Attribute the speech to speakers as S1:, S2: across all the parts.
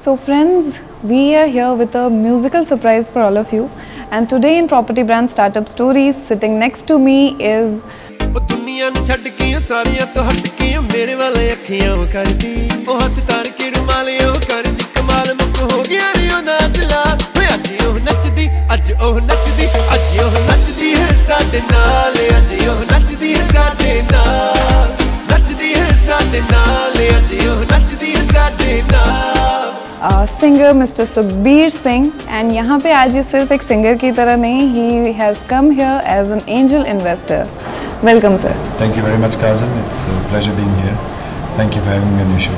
S1: So friends, we are here with a musical surprise for all of you, and today in Property Brand Startup Stories, sitting next to me is singer Mr. Sukhbir Singh, and यहाँ पे आज ये सिर्फ एक singer की तरह नहीं, he has come here as an angel investor. Welcome, sir.
S2: Thank you very much, Kajal. It's a pleasure being here. Thank you for having me on your show.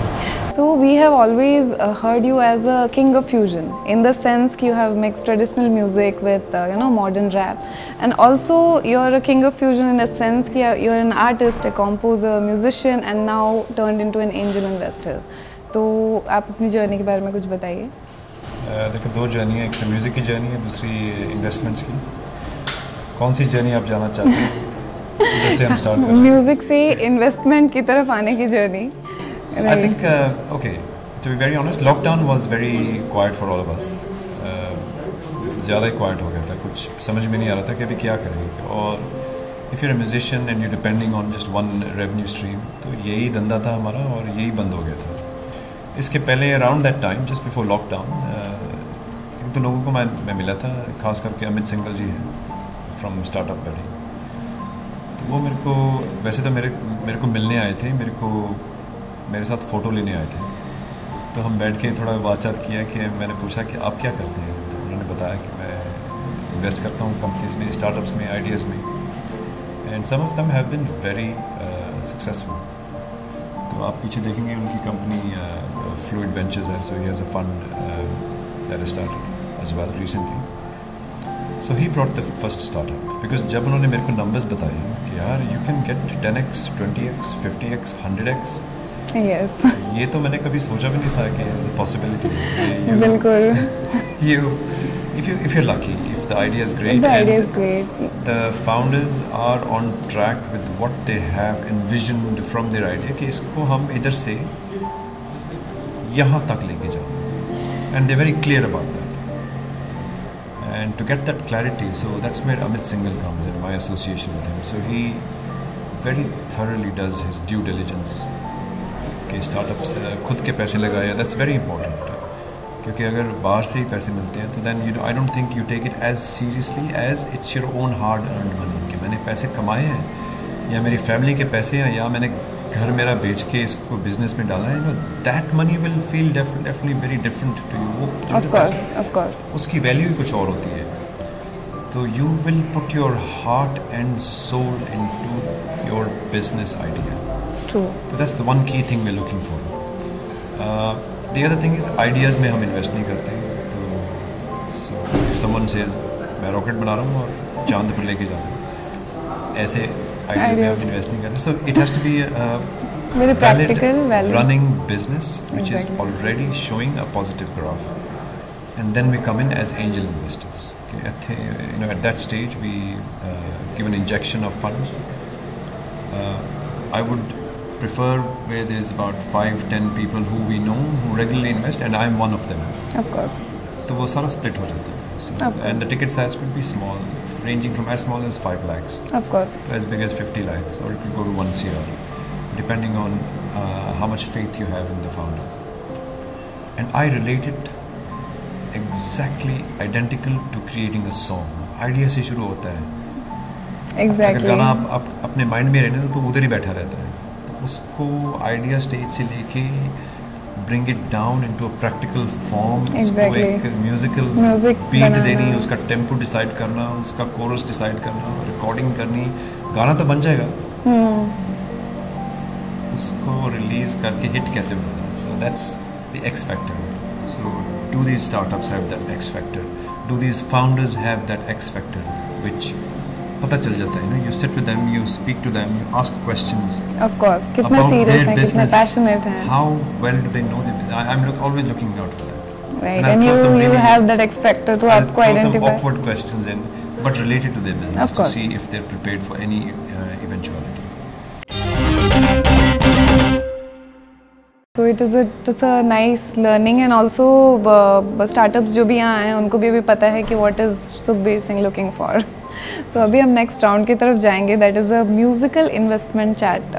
S1: So we have always heard you as a king of fusion, in the sense that you have mixed traditional music with modern rap, and also you're a king of fusion in a sense that you're an artist, a composer, musician, and now turned into an angel investor. तो आप अपनी journey के बारे में कुछ बताइए।
S2: देखो, दो जर्नी है, एक तो म्यूज़िक की जर्नी है, दूसरी इन्वेस्टमेंट्स की। कौन सी जर्नी आप जाना चाहते हैं? जैसे हम स्टार्ट करें।
S1: म्यूज़िक से इन्वेस्टमेंट की तरफ आने की journey.
S2: I think okay, to be very honest, lockdown was very quiet for all of us. ज़्यादा ही quiet हो गया था, कुछ समझ में नहीं आ रहा था कि अभी क्या करेंगे। और if you're a musician and you're depending on just one revenue stream, तो यही धंधा था हमारा और यही बंद हो गया था। इसके पहले around that time, just before lockdown, एक दो लोगों को मैं मिला था, खास करके अमित सिंगल जी हैं फ्रॉम स्टार्टअप बडी। तो वो मेरे को वैसे तो मेरे को मिलने आए थे, मेरे साथ फ़ोटो लेने आए थे। तो हम बैठ के थोड़ा बातचीत किया कि मैंने पूछा कि आप क्या करते हैं। तो उन्होंने बताया कि मैं इन्वेस्ट करता हूँ कंपनीज में, स्टार्टअप्स में, आइडियाज़ में, and some of them have been very successful. तो आप पीछे देखेंगे उनकी कंपनी फ्लूइड वेंचर्स है, so he has a fund that started as well recently. So he brought the first startup, because जब उन्होंने मेरे को नंबर्स बताए कि यार you can get 10x, 20x, 50x, 100x,
S1: yes.
S2: ये तो मैंने कभी सोचा भी नहीं था कि इज़ अ पॉसिबिलिटी।
S1: बिल्कुल।
S2: If you're lucky, if the idea is great,
S1: the idea is great,
S2: the founders are on track with what they have envisioned from their idea कि इसको हम इधर से यहाँ तक लेके जाओ, and they're very clear about that. And to get that clarity, so that's where Amit Singhal comes in, my association with him. So he very thoroughly does his due diligence कि startups खुद के पैसे लगाए, that's very important. क्योंकि अगर बाहर से ही पैसे मिलते हैं तो then I don't think you take it as seriously as it's your own hard earned money कि मैंने पैसे कमाए हैं या मेरी फैमिली के पैसे हैं या मैंने घर मेरा बेच के इसको बिजनेस में डाला है। that money will feel definitely very different to you.
S1: Of course.
S2: उसकी वैल्यू ही कुछ और होती है। तो you will put your heart and soul into your business idea.
S1: True.
S2: So that's the one key thing we're looking for. The other thing is ideas में हम invest नहीं करते। तो so if someone says मैं rocket बना रहा हूँ और चांद पर लेके जा रहा हूँ, ऐसे आइडिया में हम इन्वेस्ट नहीं करते। So it has to be a
S1: very practical,
S2: running business which is already showing a positive graph, and then we come in as angel investors. Okay, at that stage we give an injection of funds. I would prefer where there's about 5-10 people who we know who regularly invest, and I'm one of them.
S1: Of course.
S2: तो वो सारा split हो जाता है। So, and the ticket size could be small, ranging from as small as 5 lakhs.
S1: Of course.
S2: To as big as 50 lakhs, or it could go to 1 crore, depending on how much faith you have in the founders. And I relate it exactly identical to creating a song. Idea से शुरू होता है।
S1: Exactly.
S2: अगर गाना आप अपने mind में रहने तो उधर ही बैठा रहता है। उसको आइडिया स्टेज से लेके bring it down into a practical form, उसको एक म्यूजिकल बीट देनी, उसका टेम्पो डिसाइड करना, उसका कोरस डिसाइड करना, रिकॉर्डिंग करनी, गाना तो बन जाएगा, उसको रिलीज करके हिट कैसे बनाना। So that's the X factor. So do these startups have that X factor, do these founders have that X factor, which पता चल जाता है। You sit with them, you speak to them, you ask questions.
S1: Of course, कितना serious हैं, कितना passionate हैं.
S2: How well do they know the business? I'm always looking out for that.
S1: Right, and you have that X factor to आपको identify.
S2: Some awkward questions in, but related to their business, to see if they're prepared for any eventuality.
S1: तो it is a nice learning and also startups जो भी यहाँ आए हैं उनको भी पता है कि what is Sukhbir Singh looking for. So अभी हम नेक्स्ट राउंड की तरफ जाएंगे, that is a musical investment chat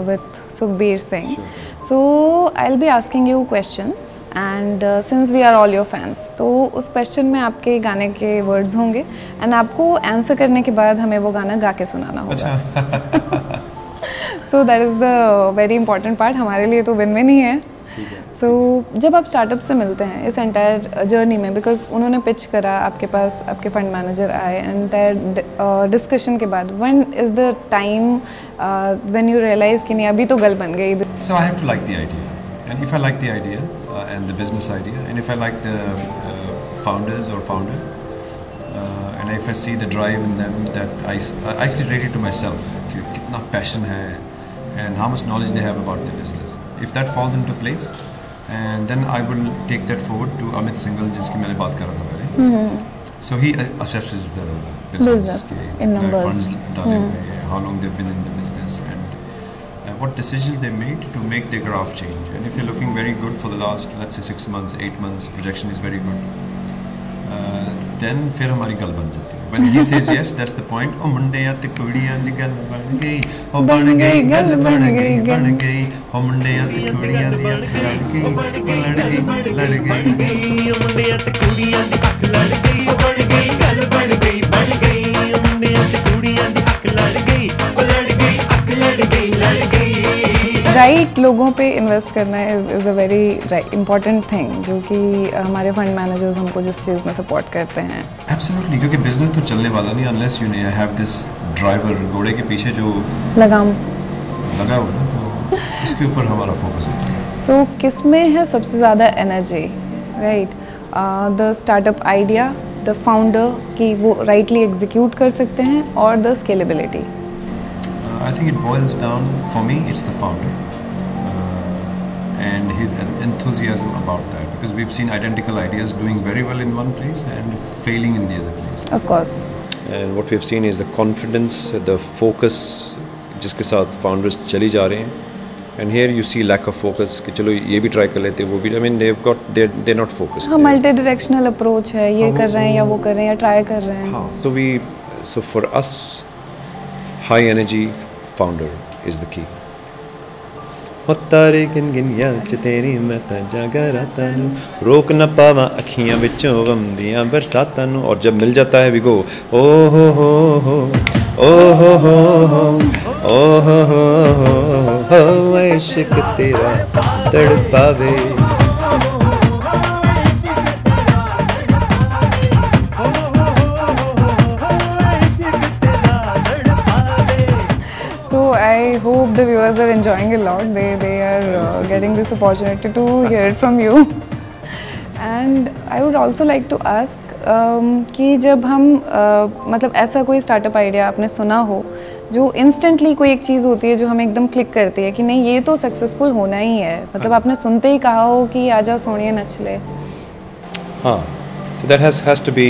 S1: with Sukhbir Singh. So I will be asking you questions and since we are all your fans, तो उस क्वेश्चन में आपके गाने के वर्ड्स होंगे एंड आपको आंसर करने के बाद हमें वो गाना गा के सुनाना होगा. So that is the very important part. हमारे लिए तो विन विन ही है. सो जब आप स्टार्टअप से मिलते हैं इस एंटायर जर्नी में, बिकॉज उन्होंने पिच करा, आपके पास आपके फंड मैनेजर आए, एंटायर डिस्कशन के बाद when is the time when you realise कि नहीं अभी तो गल बन गई.
S2: So I have to like the idea, and if I like the idea and the business idea, and if I like the founders or founder, and if I see the drive in them, that I actually rate it to myself कि कितना passion है and how much knowledge they have about the business. If that falls into place, and then I will take that forward to Amit Singhal जिसकी मैंने बात कर रहा था पहले. So he assesses the business
S1: in numbers,
S2: funds डाले हुए, how long they've been in the business, and what decisions they made to make their graph change. And if you're looking very good for the last, let's say 6 months, 8 months, projection is very good, then फिर हमारी गल बन जाती है. When he says yes, that's the point. ओ मुंडिया ते कुड़ियां दी गल बन गई, ओ बन गई गल बन गई बन गई, ओ मुंडिया ते कुड़ियां दी अख लड़ गई, ओ लड़ गई, ओ मुंडिया ते कुड़ियां दी अख लड़ गई, ओ बन गई गल बन गई बन गई, ओ मुंडिया ते कुड़ियां दी अख लड़ गई, ओ लड़ गई अख लड़ गई लड़ गई.
S1: राइट लोगों पे इन्वेस्ट करना is a very important thing, जो कि हमारे फंड मैनेजर्स हमको जिस चीज़ में सपोर्ट करते हैं.
S2: एब्सोल्युटली, क्योंकि बिजनेस तो चलने वाला नहीं unless you have this driver, घोड़े के पीछे जो
S1: लगाम
S2: लगा हुआ ना, तो इसके ऊपर हमारा फोकस होता है.
S1: सो किस में है सबसे ज़्यादा energy, right? The startup idea, the founder कि वो राइटली एग्जीक्यूट कर सकते हैं, और the scalability.
S2: I think it boils down, for me, it's the founder and his enthusiasm about that, because we've seen identical ideas doing very well in one place and failing in the other place.
S1: Of course.
S2: And what we've seen is the confidence, the focus जिसके साथ founders चली जा रहे हैं. And here you see lack of focus कि चलो ये भी try कर लेते हैं, वो भी. I mean they're not focused.
S1: हाँ, multi-directional approach है, ये कर रहे हैं या वो कर रहे हैं या try कर रहे हैं.
S2: हाँ, so for us, high energy founder is the key. तारे गिन गिन याद तेरी मैं ता जागा रातां नूं, रोक ना पावां अखियां विचों गम दियां बरसातां नूं. और जब मिल जाता है वी गो ओ हो ओ हो इश्क तेरा तड़पावे.
S1: I hope the viewers are enjoying a lot. They are getting this opportunity to hear it from you. And I would also like to ask कि जब हम मतलब ऐसा कोई स्टार्टअप आइडिया आपने सुना हो जो इंस्टेंटली कोई एक चीज़ होती है जो हमें एकदम क्लिक करती है कि नहीं ये तो सक्सेसफुल होना ही है, मतलब आपने सुनते ही कहा हो कि आजा सोनिए नच ले.
S2: हाँ, so that has to be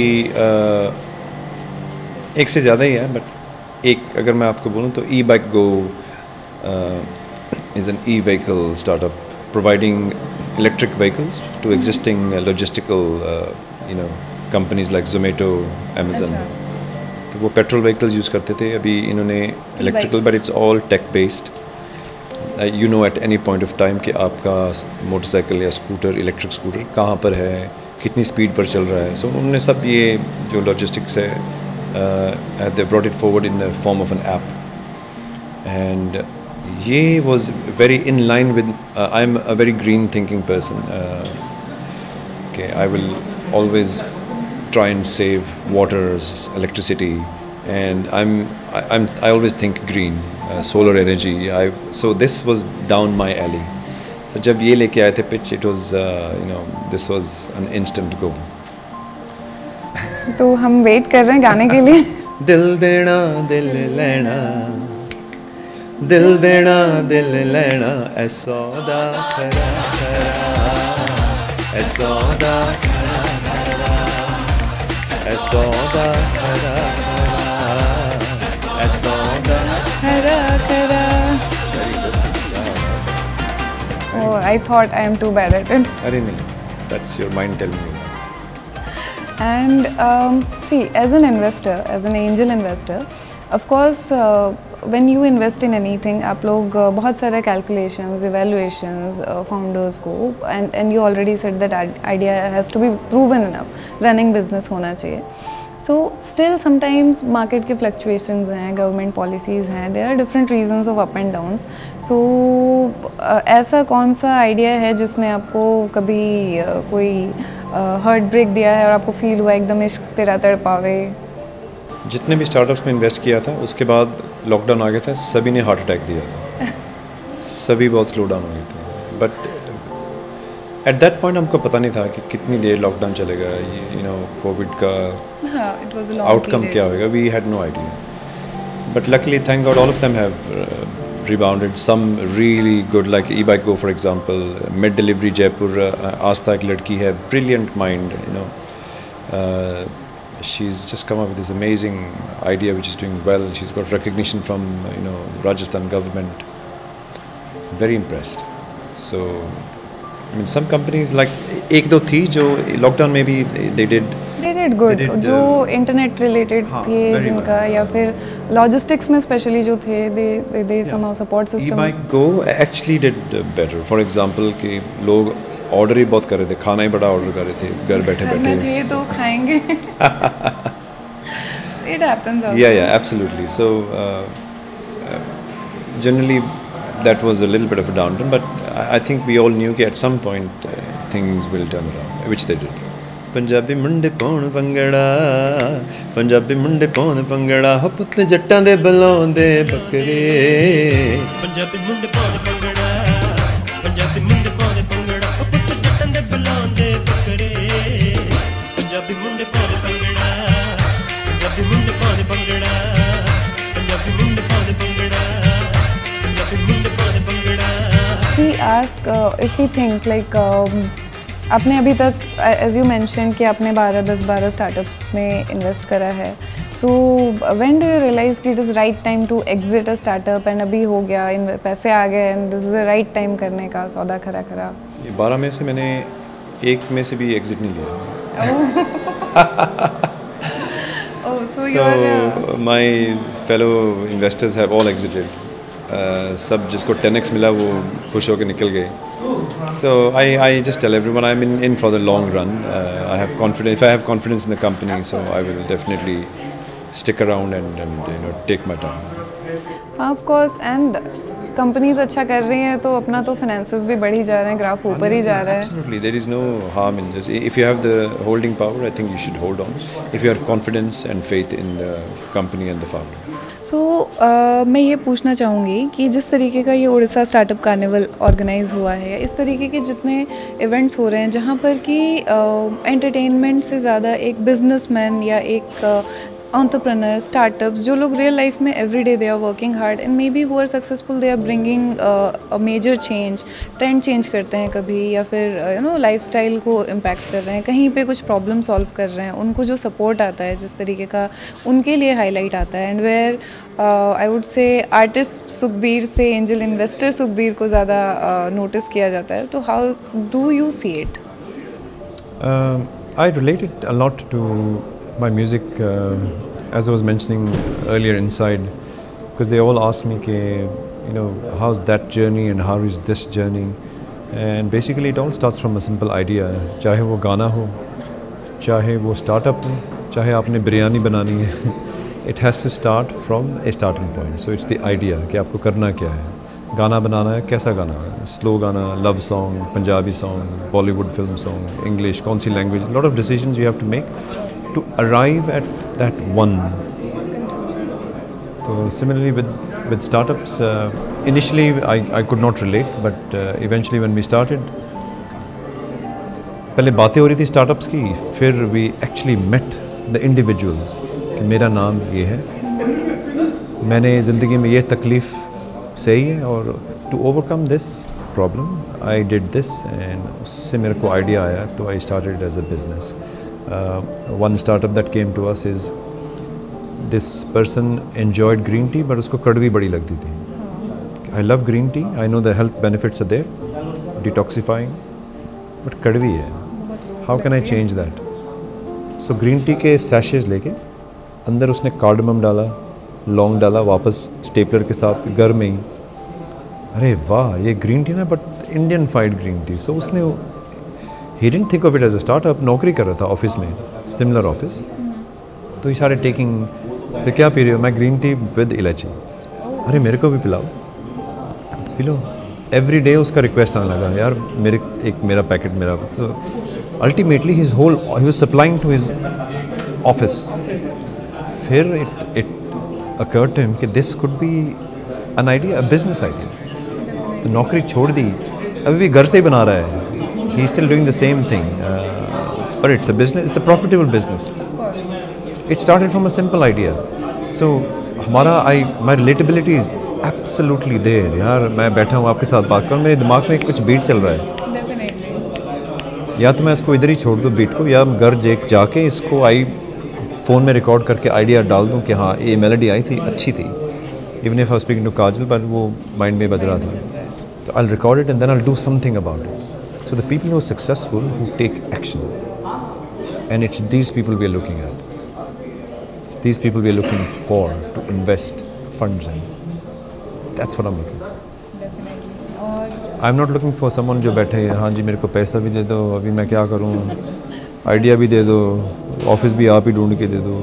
S2: एक से ज़्यादा ही है, बट एक अगर मैं आपको बोलूँ तो e-bike go is an e-vehicle startup providing electric vehicles to existing logistical companies like Zomato, Amazon. तो वो पेट्रोल vehicles यूज़ करते थे, अभी इन्होंने electrical, but it's all tech based. You know at any point of time कि आपका motorcycle या scooter, electric scooter कहाँ पर है, कितनी स्पीड पर चल रहा है. सो उन्होंने सब ये जो लॉजिस्टिक्स है they brought it forward in the form of an app, and ye was very in line with I'm a very green thinking person. Okay, I will always try and save water, electricity, and I always think green, solar energy. So this was down my alley. So जब ये लेके आए थे pitch, it was this was an instant go.
S1: तो हम wait कर रहे हैं गाने के लिए.
S2: दिल देना दिल लेना, दिल देना दिल लेना, ऐ सौदा खरा खरा, ऐ सौदा खरा खरा, ऐ सौदा खरा खरा, ऐ सौदा खरा खरा.
S1: So I thought I am too bad at it.
S2: अरे नहीं, that's your mind telling you.
S1: And see, as an investor, as an angel investor, of course, when you invest in anything, आप लोग बहुत सारे calculations, evaluations, founders को, and you already said that idea has to be proven enough. Running business होना चाहिए. So still sometimes market के fluctuations हैं, government policies हैं, there are different reasons of up and downs. So ऐसा कौन सा idea है जिसने आपको कभी कोई heart break दिया है और आपको feel हुआ एकदम इश्क तेरा तड़पावे?
S2: जितने भी स्टार्टअप्स में इन्वेस्ट किया था उसके बाद लॉकडाउन आ गया था, सभी ने हार्ट अटैक दिया था. सभी बहुत स्लो डाउन हो गए थे. बट एट दैट पॉइंट हमको पता नहीं था कि कितनी देर लॉकडाउन चलेगा, यू नो कोविड का आउटकम क्या होगा. We had no idea. But luckily thank God all of them have rebounded. Some really good, like e-bike go for example, mid delivery Jaipur, Aastha एक लड़की है, brilliant mind, you know. She's just come up with this amazing idea which is doing well. She's got recognition from you know Rajasthan government. Very impressed. So I mean some companies like एक दो थी जो lockdown में भी they did
S1: good. जो internet related थे जिनका या फिर logistics में specially जो थे they somehow support system.
S2: E-bike go actually did better. For example कि लोग ऑर्डर ही बहुत कर रहे थे, खाना ही बड़ा ऑर्डर कर रहे थे घर बैठे बैठे.
S1: थे तो खाएंगे. It happens also.
S2: Yeah, absolutely. So generally that was a little bit of a downturn, but I think we all knew that at some point things will turn around, which they did. Punjabi Munde paun Bhangra, Punjabi Munde paun Bhangra, ho putt jattan de balaunde bakre. Punjabi Munde paun Bhangra, Punjabi Munde paun Bhangra, ho putt jattan de balaunde bakre. Punjabi Munde paun Bhangra, Punjabi Munde paun Bhangra, Punjabi Munde paun Bhangra, Punjabi Munde paun Bhangra.
S1: We ask if we think like आपने अभी तक as you mention कि आपने 10-12 startups में invest करा है. So when do you realise कि it is right time to exit a startup and अभी हो गया पैसे आ गए and this is the right time करने का सौदा खरा खरा?
S2: ये 12 में से मैंने एक में से भी एग्जिट नहीं लिया.
S1: Oh so your
S2: my fellow investors have all exited. सब जिसको 10x मिला वो खुश होकर निकल गए. So I just tell everyone I'm in for the long run. I have confidence. If I have confidence in the company, so I will definitely stick around and you know take my time.
S1: Of course, and companies अच्छा कर रही हैं तो अपना तो finances भी बढ़ ही जा रहे हैं, ग्राफ ऊपर ही जा रहा है.
S2: Absolutely, there is no harm in this. If you have the holding power, I think you should hold on. If you have confidence and faith in the company and the founder.
S1: सो मैं ये पूछना चाहूँगी कि जिस तरीके का ये Orissa startup carnival organise हुआ है, इस तरीके के जितने इवेंट्स हो रहे हैं जहाँ पर कि एंटरटेनमेंट से ज़्यादा एक बिजनेसमैन या एक entrepreneurs, startups, जो लोग real life में every day they are working hard and maybe who are successful they are bringing a major change, trend change करते हैं कभी या फिर you know lifestyle को impact कर रहे हैं, कहीं पे कुछ problem solve कर रहे हैं, उनको जो support आता है जिस तरीके का उनके लिए highlight आता है and where I would say artist Sukhbir से angel investor सुखबीर को ज़्यादा notice किया जाता है. तो how do you see it?
S2: I related a lot to my music, as I was mentioning earlier inside, because they all ask me, you know, how's that journey and how is this journey? And basically it all starts from a simple idea. चाहे वो गाना हो, चाहे वो startup हो, चाहे आपने बिरयानी बनानी है, it has to start from a starting point. So it's the idea कि आपको करना क्या है. गाना बनाना है, कैसा गाना है, स्लो गाना, love song, Punjabi song, Bollywood film song, English, कौन सी language, lot of decisions you have to make to arrive at that one. So similarly with startups, initially I could not relate, but eventually when we started, पहले बातें हो रही थी startups की, फिर we actually met the individuals कि मेरा नाम ये है, मैंने ज़िंदगी में ये तकलीफ़ सही है और to overcome this problem I did this, and उससे मेरे को idea आया तो I started as a business. One startup that came to us is this person enjoyed green tea but उसको कड़वी बड़ी लगती थी. I love green tea, I know the health benefits are there, detoxifying, but कड़वी है. How can I change that? So green tea के सैशेज लेके अंदर उसने कार्डमम डाला, लौंग डाला, वापस स्टेपलर के साथ घर में ही. अरे वाह, ये ग्रीन टी ना, बट इंडियन फाइड ग्रीन टी. सो उसने, he didn't think of it as a startup. नौकरी कर रहा था ऑफिस में, सिमिलर ऑफिस. तो ही सारे टेकिंग, तो क्या पी रहे हो? मैं ग्रीन टी विद इलायची. अरे मेरे को भी पिलाओ, पी लो. एवरी डे उसका रिक्वेस्ट आने लगा, यार मेरा पैकेट मेरा. तो ultimately he was supplying to his office. फिर इट occurred to him कि this could be an idea, a business idea. तो नौकरी छोड़ दी, अभी भी घर से ही बना रहा है. He is still doing the same thing, but it's a business, it's a profitable business. It started from a simple idea. So my relatability is absolutely there. यार मैं बैठा हूँ आपके साथ बात कर, मेरे दिमाग में कुछ बीट चल रहा है.
S1: Definitely.
S2: या तो मैं इसको इधर ही छोड़ दूँ बीट को, या घर जाके इसको फ़ोन में रिकॉर्ड करके आइडिया डाल दूं कि हाँ ये मेलोडी आई थी, अच्छी थी. Even if I speaking to Kajal, but वो माइंड में बज रहा था. तो I will record it and then I will do something about it. So the people who are successful, who take action, and it's these people we are looking at. It's these people we are looking for to invest funds in. That's what I am looking. I am not looking for someone जो बैठे, हाँ जी मेरे को पैसा भी दे दो, अभी मैं क्या करूँ, आइडिया भी दे दो, ऑफिस भी आप ही ढूंढ के दे दो.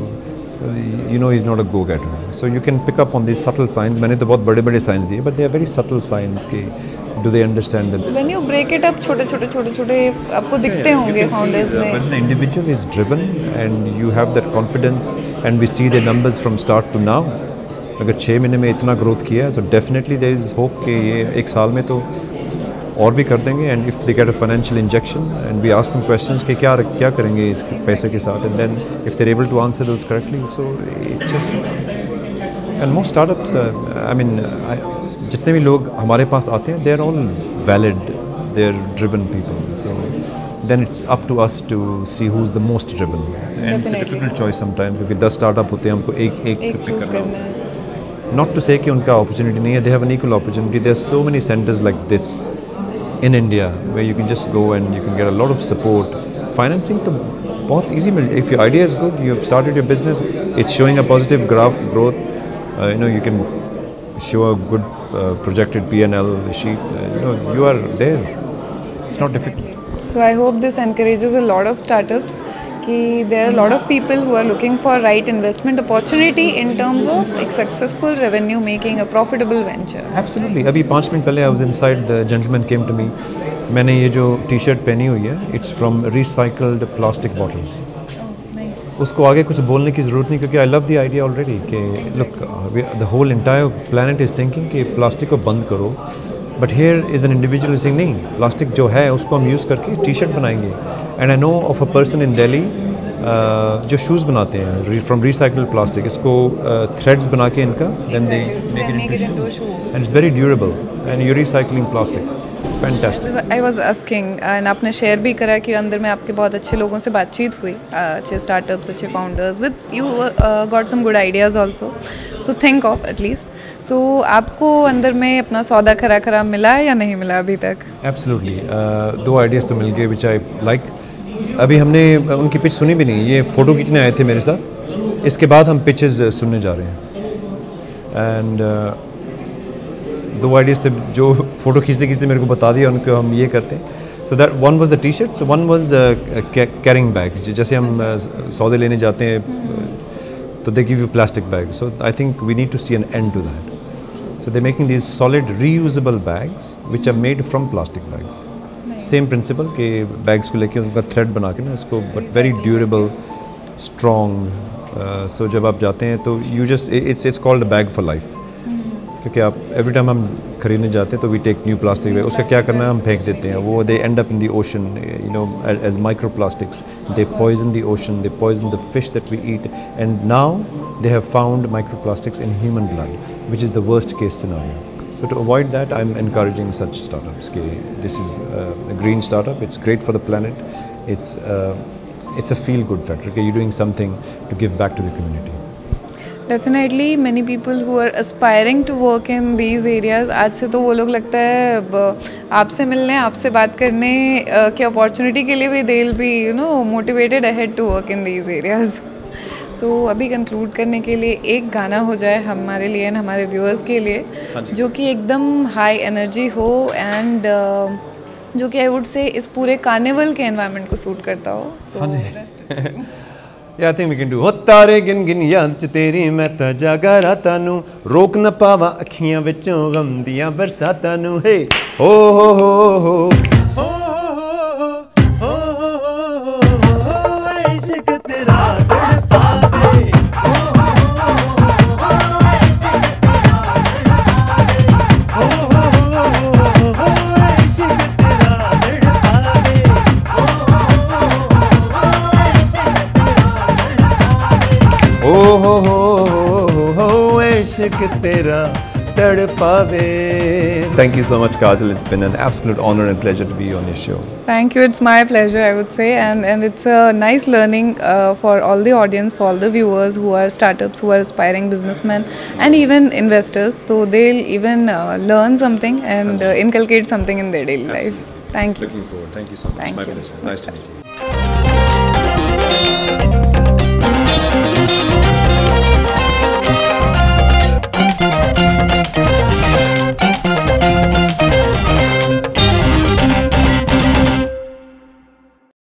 S2: You know, he's not a go-getter. So you can pick up on these subtle signs. मैंने तो बहुत बड़े signs दिए, but they are very subtle signs. कि do they understand them?
S1: When you break it up, छोटे आपको दिखते होंगे founders में.
S2: When the individual is driven and you have that confidence, and we see the numbers from start to now. अगर 6 महीने में इतना growth किया, so definitely there is hope कि ये एक साल में तो और भी कर देंगे. And if they get a financial injection and we ask them questions कि क्या करेंगे इस पैसे के साथ, and then if they are able to answer those correctly, so it just. And most startups, I mean जितने भी लोग हमारे पास आते हैं, they are all valid, they are driven people. So then it's up to us to see who's the most driven. And it's a difficult choice sometimes, क्योंकि 10 startup होते हैं, हमको एक पिक करना है. Not to say कि उनका opportunity नहीं है, they have an equal opportunity. There are so many centers like this in India where you can just go and you can get a lot of support. Financing तो बहुत easy mill, if your idea is good, you have started your business, it's showing a positive growth, you can show a good projected P&L sheet, you are there. It's not difficult.
S1: So I hope this encourages a lot of startups. कि there are a lot of people who are looking for right investment opportunity in terms of a successful revenue making a profitable venture.
S2: Absolutely. अभी 5 minute पहले I was inside, the gentleman came to me. मैंने ये जो T-shirt पहनी हुई है, it's from recycled plastic bottles.
S1: Nice.
S2: उसको आगे कुछ बोलने की ज़रूरत नहीं, क्योंकि I love the idea already कि look, the whole entire planet is thinking कि प्लास्टिक को बंद करो, but here is an individual saying नहीं, प्लास्टिक जो है उसको हम यूज़ करके टी-शर्ट बनाएंगे. And I know of a person in Delhi जो शूज़ बनाते हैं फ्रॉम रिसाइकल्ड प्लास्टिक, इसको थ्रेड्स बना के इनका, then they make it into shoes, and it's very durable, and you recycling plastic. Fantastic.
S1: I was asking, and आपने share भी करा कि अंदर में आपके बहुत अच्छे लोगों से बातचीत हुई, अच्छे स्टार्टअप्स, अच्छे founders, with you got some good ideas also, so think of at least. सो आपको अंदर में अपना सौदा खरा मिला है या नहीं मिला अभी तक?
S2: एब्सोल्युटली. 2 आइडियाज़ तो मिल गए विच आई लाइक. अभी हमने उनकी पिच सुनी भी नहीं, ये फ़ोटो खींचने आए थे मेरे साथ, इसके बाद हम पिचेस सुनने जा रहे हैं. एंड 2 आइडियाज़ थे जो फ़ोटो खींचते मेरे को बता दिया उनको हम ये करते हैं. So that one was the T-shirts, one was carrying bags. जैसे हम सौदे लेने जाते हैं तो they give you plastic bag, so I think we need to see an end to that. So they're making these solid reusable bags which are made from plastic bags. Nice. Same principle कि bags को लेके उनका thread बना के ना इसको, but very durable, strong. So जब आप जाते हैं तो you just it's called a bag for life. क्योंकि आप every time हम खरीदने जाते हैं तो we take new plastic bag. उसका क्या करना है, हम फेंक देते हैं, वो they end up in the ocean, as microplastics. They poison the ocean, they poison the fish that we eat, and now they have found microplastics in human blood, which is the worst case scenario. So to avoid that, I'm encouraging such startups. This is a green startup, it's great for the planet, it's a feel-good factor. You're doing something to give back to the community.
S1: Definitely many people who are aspiring to work in these areas, आज से तो वो लोग लगता है आपसे मिलने, आपसे बात करने के अपॉर्चुनिटी के लिए भी they'll be motivated ahead to work in these areas. So अभी कंक्लूड करने के लिए एक गाना हो जाए हमारे लिए एंड हमारे व्यूअर्स के लिए जो कि एकदम हाई एनर्जी हो एंड जो कि आई वुड से इस पूरे कार्निवल के एनवायरनमेंट को सूट करता हो. सो
S3: Yeah, I think we can do. हो तारे गिन गिन याद च तेरी मैं तां जागा रातां नूं रोक न पावां अखियां विचों गम दियां बरसातां नूं हे हो हो हो हो इश्क तेरा तड़पावे इश्क तेरा तड़पावे. Thank you so much, Kajal. It's been an absolute honor and pleasure to be on your show.
S1: Thank you. It's my pleasure, I would say, and it's a nice learning for all the audience, for all the viewers who are startups, who are aspiring businessmen, and even investors. So they'll even learn something and inculcate something in their daily life. Thank you.
S2: Looking forward. Thank you so much.
S1: Thank
S2: my
S1: you.
S2: pleasure. Nice to meet you.